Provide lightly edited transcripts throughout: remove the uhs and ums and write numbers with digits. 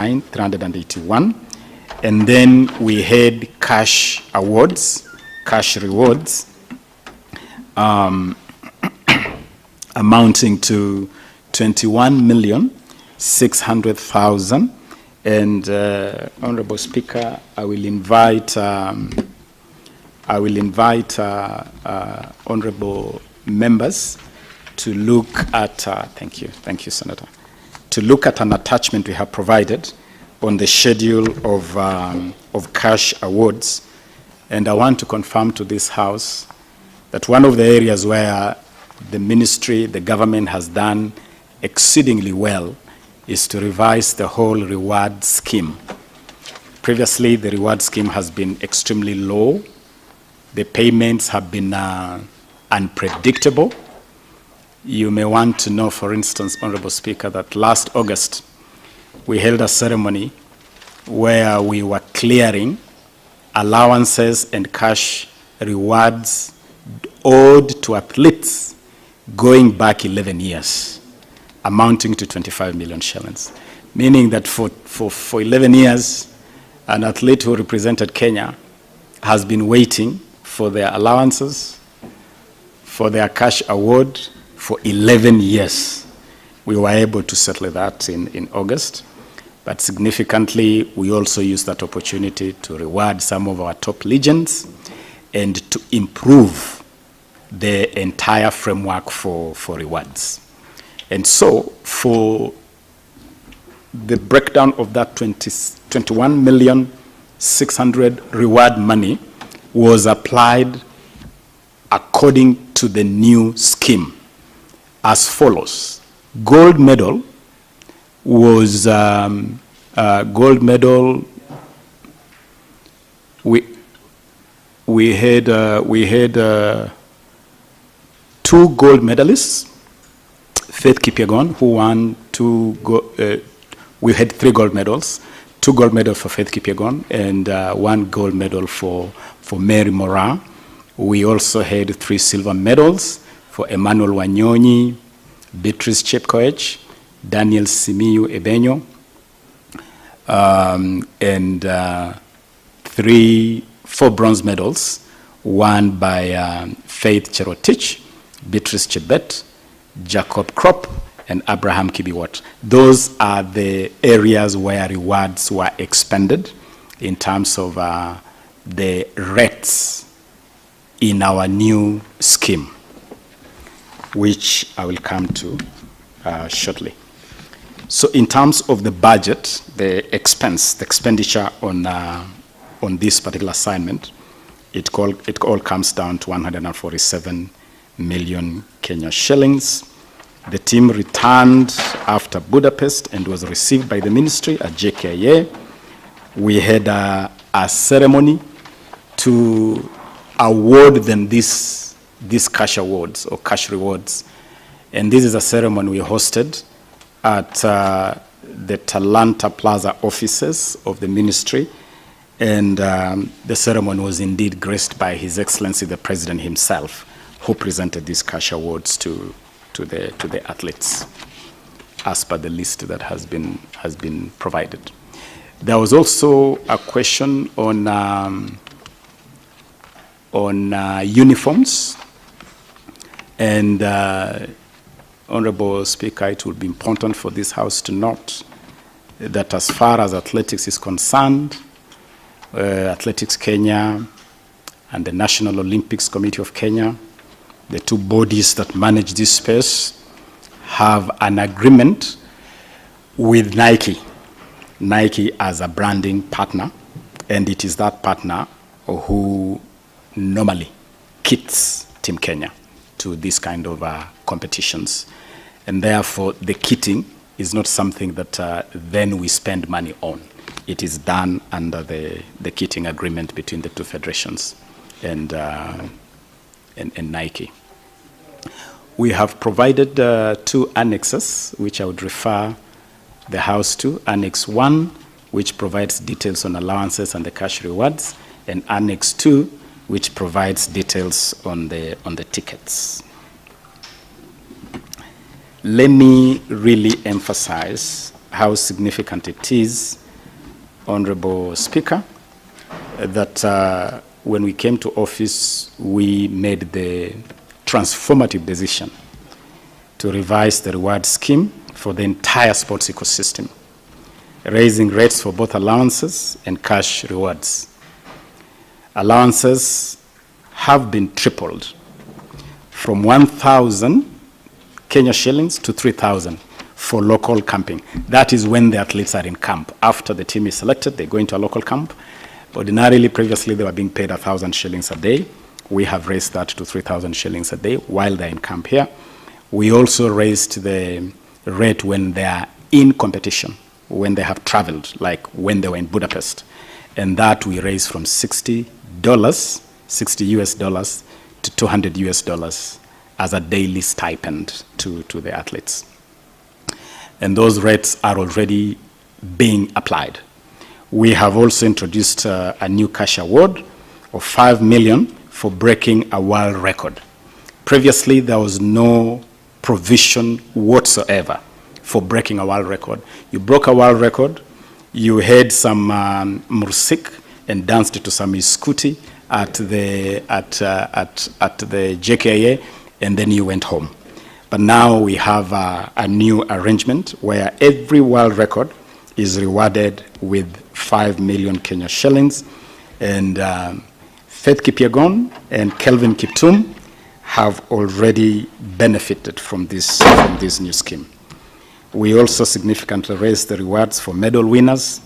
381. And then we had cash awards, cash rewards, amounting to 21,600,000. And Honorable Speaker, I will invite honorable members to look at, thank you, Senator, to look at an attachment we have provided on the schedule of cash awards. And I want to confirm to this House that one of the areas where the ministry, the government has done exceedingly well is to revise the whole reward scheme. Previously, the reward scheme has been extremely low. The payments have been unpredictable. You may want to know, for instance, Honorable Speaker, that last August, we held a ceremony where we were clearing allowances and cash rewards owed to athletes going back 11 years, amounting to 25 million shillings. Meaning that for 11 years, an athlete who represented Kenya has been waiting for their allowances, for their cash award for 11 years. We were able to settle that in August. But significantly, we also used that opportunity to reward some of our top legends and to improve the entire framework for rewards. And so, for the breakdown of that 21,600,000 reward money was applied according to the new scheme as follows. Gold medal was gold medal. We had 2 gold medalists. Faith Kipyegon, who won we had 3 gold medals. 2 gold medals for Faith Kipyegon and 1 gold medal for Mary Moraa. We also had 3 silver medals for Emmanuel Wanyonyi, Beatrice Chepkoech, Daniel Simiyu Ebenyo, and 4 bronze medals, won by Faith Cherotich, Beatrice Chebet, Jacob Krop, and Abraham Kibiwot. Those are the areas where rewards were expended in terms of the rates in our new scheme, which I will come to shortly. So in terms of the budget, the expenditure on this particular assignment, it all comes down to 147 million Kenya shillings. The team returned after Budapest and was received by the ministry at JKIA. We had a ceremony to award them these cash awards or cash rewards. And this is a ceremony we hosted at the Talanta Plaza offices of the ministry. And the ceremony was indeed graced by His Excellency the President himself, who presented these cash awards to the athletes as per the list that has been provided. There was also a question on uniforms, and Honorable Speaker, it will be important for this House to note that as far as athletics is concerned, Athletics Kenya and the National Olympics Committee of Kenya, the 2 bodies that manage this space, have an agreement with Nike as a branding partner, and it is that partner who normally kits Team Kenya to this kind of competitions. And therefore, the kitting is not something that then we spend money on. It is done under the kitting agreement between the 2 federations and Nike. We have provided 2 annexes, which I would refer the House to. Annex 1, which provides details on allowances and the cash rewards, and Annex 2, which provides details on the tickets. Let me really emphasize how significant it is, Honorable Speaker, that when we came to office, we made the transformative decision to revise the reward scheme for the entire sports ecosystem, raising rates for both allowances and cash rewards. Allowances have been tripled from 1,000 Kenya shillings to 3,000 for local camping. That is when the athletes are in camp. After the team is selected, they go into a local camp. Ordinarily, previously, they were being paid 1,000 shillings a day. We have raised that to 3,000 shillings a day while they're in camp here. We also raised the rate when they are in competition, when they have traveled, like when they were in Budapest. And that we raised from $60, 60 US dollars, to $200 US as a daily stipend to the athletes. And those rates are already being applied. We have also introduced a new cash award of 5 million for breaking a world record. Previously, there was no provision whatsoever for breaking a world record. You broke a world record, you had some mursik and danced to some iskuti at the JKIA, and then you went home. But now we have a new arrangement where every world record is rewarded with 5 million Kenya shillings. And Faith Kipyegon and Kelvin Kiptum have already benefited from this new scheme. We also significantly raised the rewards for medal winners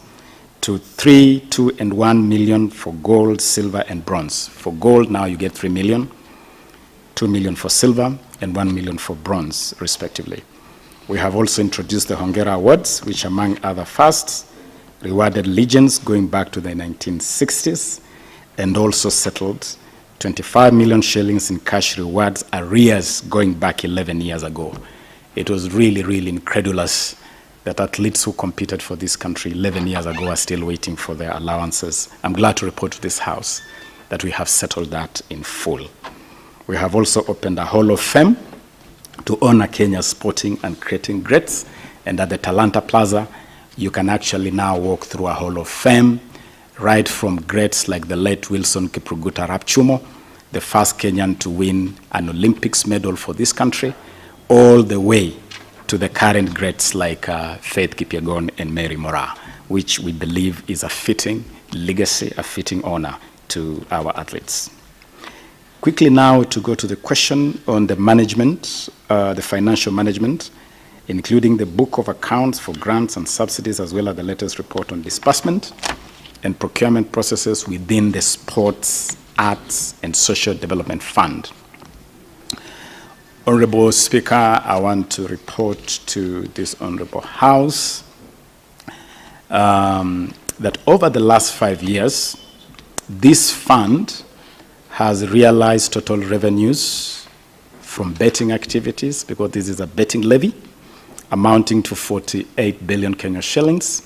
to 3, 2, and 1 million for gold, silver, and bronze. For gold, now you get 3 million, 2 million for silver, and 1 million for bronze, respectively. We have also introduced the Hongera Awards, which, among other firsts, rewarded legends going back to the 1960s, and also settled 25 million shillings in cash rewards arrears going back 11 years ago. It was really, really incredulous that athletes who competed for this country 11 years ago are still waiting for their allowances. I'm glad to report to this House that we have settled that in full. We have also opened a Hall of Fame to honor Kenya's sporting and creating greats. And at the Talanta Plaza, you can actually now walk through a Hall of Fame, right from greats like the late Wilson Kiprugut Rapchumo, the first Kenyan to win an Olympics medal for this country, all the way to the current greats like Faith Kipyegon and Mary Moraa, which we believe is a fitting legacy, a fitting honor to our athletes. Quickly now to go to the question on the management, the financial management, including the book of accounts for grants and subsidies, as well as the latest report on disbursement and procurement processes within the Sports, Arts, and Social Development Fund. Honorable Speaker, I want to report to this Honorable House that over the last 5 years, this fund has realized total revenues from betting activities, because this is a betting levy, amounting to 48 billion Kenya shillings.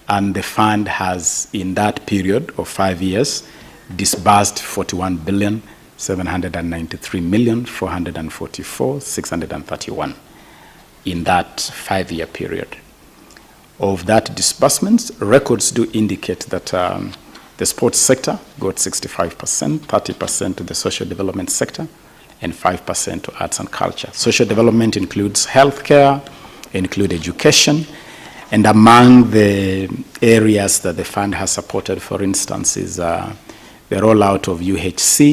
And the fund has, in that period of 5 years, disbursed 41 billion 793,444,631 in that 5-year period. Of that disbursements, records do indicate that the sports sector got 65%, 30% to the social development sector, and 5% to arts and culture. Social development includes healthcare, includes education, and among the areas that the fund has supported, for instance, is the rollout of UHC,